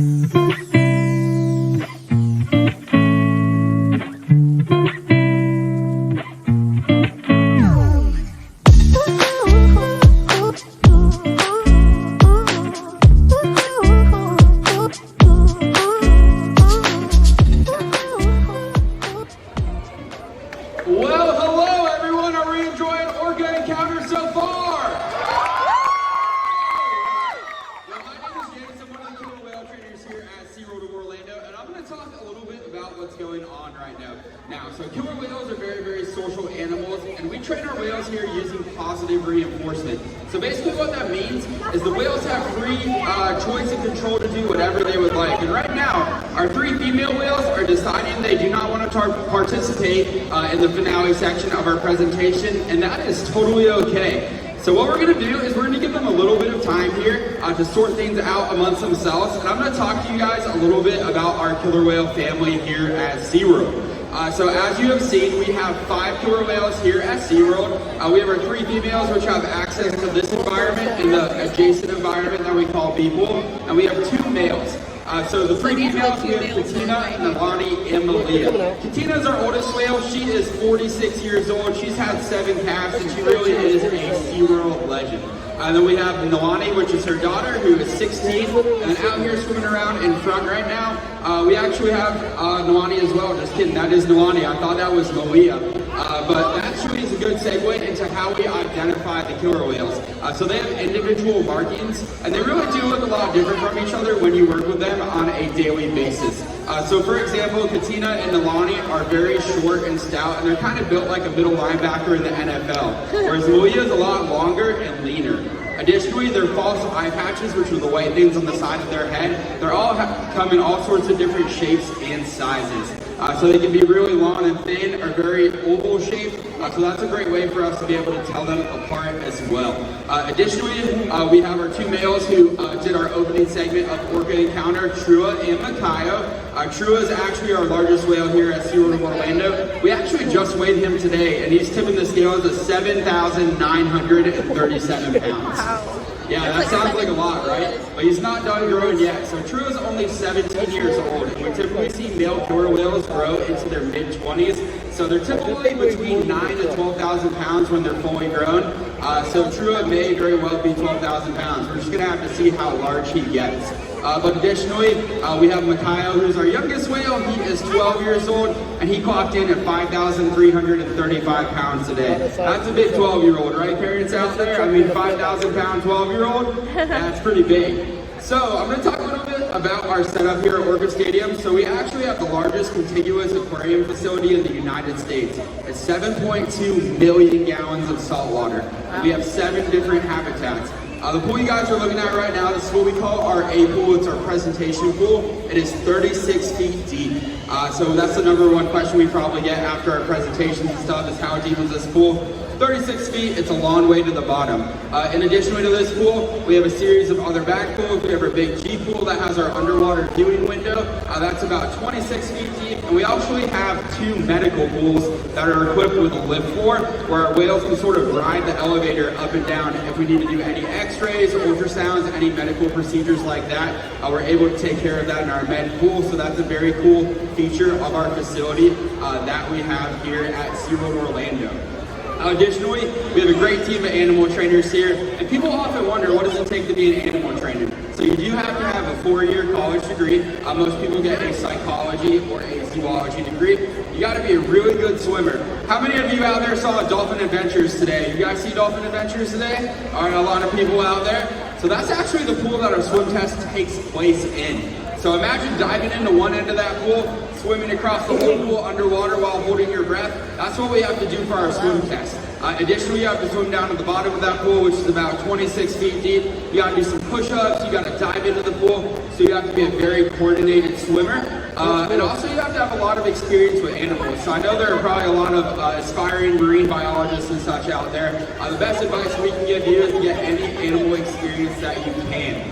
Well, hello everyone. Are we enjoying Orca Encounter so far? Well, my name is James. I'm one of the killer whale trainers here at SeaWorld of Orlando, and I'm going to talk a little bit about what's going on right now. So killer whales are very, very social animals, and we train our whales here using positive reinforcement. So basically what that means is the whales have free choice and control to do whatever they would like. And right now, our 3 female whales are deciding they do not want to participate in the finale section of our presentation, and that is totally okay. So what we're going to do is we're going to give them a little bit of time here to sort things out amongst themselves, and I'm going to talk to you guys a little bit about our killer whale family here at SeaWorld. So as you have seen, we have 5 killer whales here at SeaWorld. We have our 3 females which have access to this environment and the adjacent environment that we call people, and we have 2 males. So the 3 females, we have Katina, Nalani, and Malia. Katina is our oldest whale. She is 46 years old. She's had 7 calves, and she really is a SeaWorld legend. And then we have Nalani, which is her daughter, who is 16, and out here swimming around in front right now. We actually have Nalani as well. Just kidding, that is Nalani. I thought that was Malia. But that actually is a good segue into how we identify the killer whales. So they have individual markings, and they really do look a lot different from each other when you work with them on a daily basis. So for example, Katina and Nalani are very short and stout, and they're kind of built like a middle linebacker in the NFL, whereas Malia is a lot longer and leaner. Additionally, their false eye patches, which are the white things on the side of their head, they're all come in all sorts of different shapes and sizes. So they can be really long and thin or very oval shaped. So that's a great way for us to be able to tell them apart as well. Additionally, we have our 2 males who did our opening segment of Orca Encounter, Trua and Makayo. Trua is actually our largest whale here at SeaWorld of Orlando. We actually just weighed him today, and he's tipping the scales at 7,937 pounds. Wow. Yeah, that sounds like a lot, right? But he's not done growing yet. So True is only 17 years old, and we typically see male killer whales grow into their mid-20s. So they're typically between 9,000 to 12,000 pounds when they're fully grown. So True may very well be 12,000 pounds. We're just gonna have to see how large he gets. But additionally, we have Makayo, who's our youngest whale. He is 12 years old, and he clocked in at 5,335 pounds today. That's a big 12-year-old, right, parents out there? I mean, 5,000-pound 12-year-old? That's pretty big. So I'm going to talk a little bit about our setup here at Orca Stadium. So we actually have the largest contiguous aquarium facility in the United States. It's 7.2 million gallons of salt water. We have 7 different habitats. The pool you guys are looking at right now, this is what we call our A pool. It's our presentation pool. It is 36 feet deep. So that's the #1 question we probably get after our presentations and stuff is how deep is this pool? 36 feet, it's a long way to the bottom. In addition to this pool, we have a series of other back pools. We have our big G pool that has our underwater viewing window. That's about 26 feet deep. And we actually have 2 medical pools that are equipped with a lift floor where our whales can sort of ride the elevator up and down if we need to do any x-rays, ultrasounds, any medical procedures like that. We're able to take care of that in our med pool. So that's a very cool feature of our facility that we have here at SeaWorld Orlando. Additionally, we have a great team of animal trainers here, and people often wonder, what does it take to be an animal trainer? So you do have to have a 4-year college degree. Most people get a psychology or a zoology degree. You got to be a really good swimmer. How many of you out there saw Dolphin Adventures today? You guys see Dolphin Adventures today? All right, a lot of people out there. So that's actually the pool that our swim test takes place in. So imagine diving into one end of that pool, swimming across the whole pool underwater while holding your breath. That's what we have to do for our swim test. Additionally, you have to swim down to the bottom of that pool, which is about 26 feet deep. You got to do some push-ups. You got to dive into the pool. So you have to be a very coordinated swimmer. And also you have to have a lot of experience with animals. So I know there are probably a lot of aspiring marine biologists and such out there. The best advice we can give you is to get any animal experience that you can.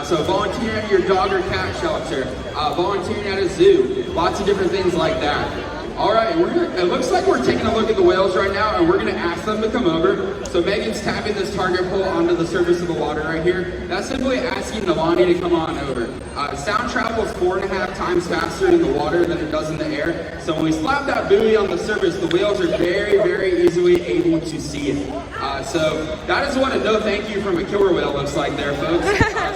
So volunteering at your dog or cat shelter, volunteering at a zoo, lots of different things like that. All right, it looks like we're taking a look at the whales right now, and we're gonna ask them to come over. So Megan's tapping this target pole onto the surface of the water right here. That's simply asking Nalani to come on over. Sound travels 4.5 times faster in the water than it does in the air. So when we slap that buoy on the surface, the whales are very, very easily able to see it. So that is what a no thank you from a killer whale looks like there, folks.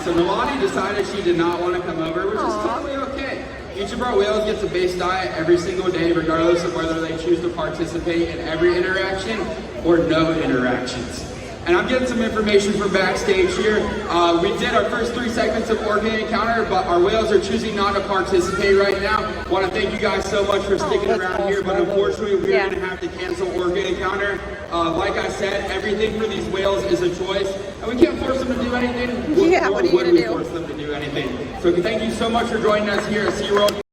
So Nalani decided she did not want to come over, which is totally okay. Each of our whales gets a base diet every single day, regardless of whether they choose to participate in every interaction or no interactions. And I'm getting some information from backstage here. We did our first 3 segments of Orca Encounter, but our whales are choosing not to participate right now. I want to thank you guys so much for sticking around here, but unfortunately we're going to have to cancel Orca Encounter. Like I said, everything for these whales is a choice, and we can't force them to do anything. Yeah, what are you going to do? Force them to do anything. So thank you so much for joining us here at SeaWorld.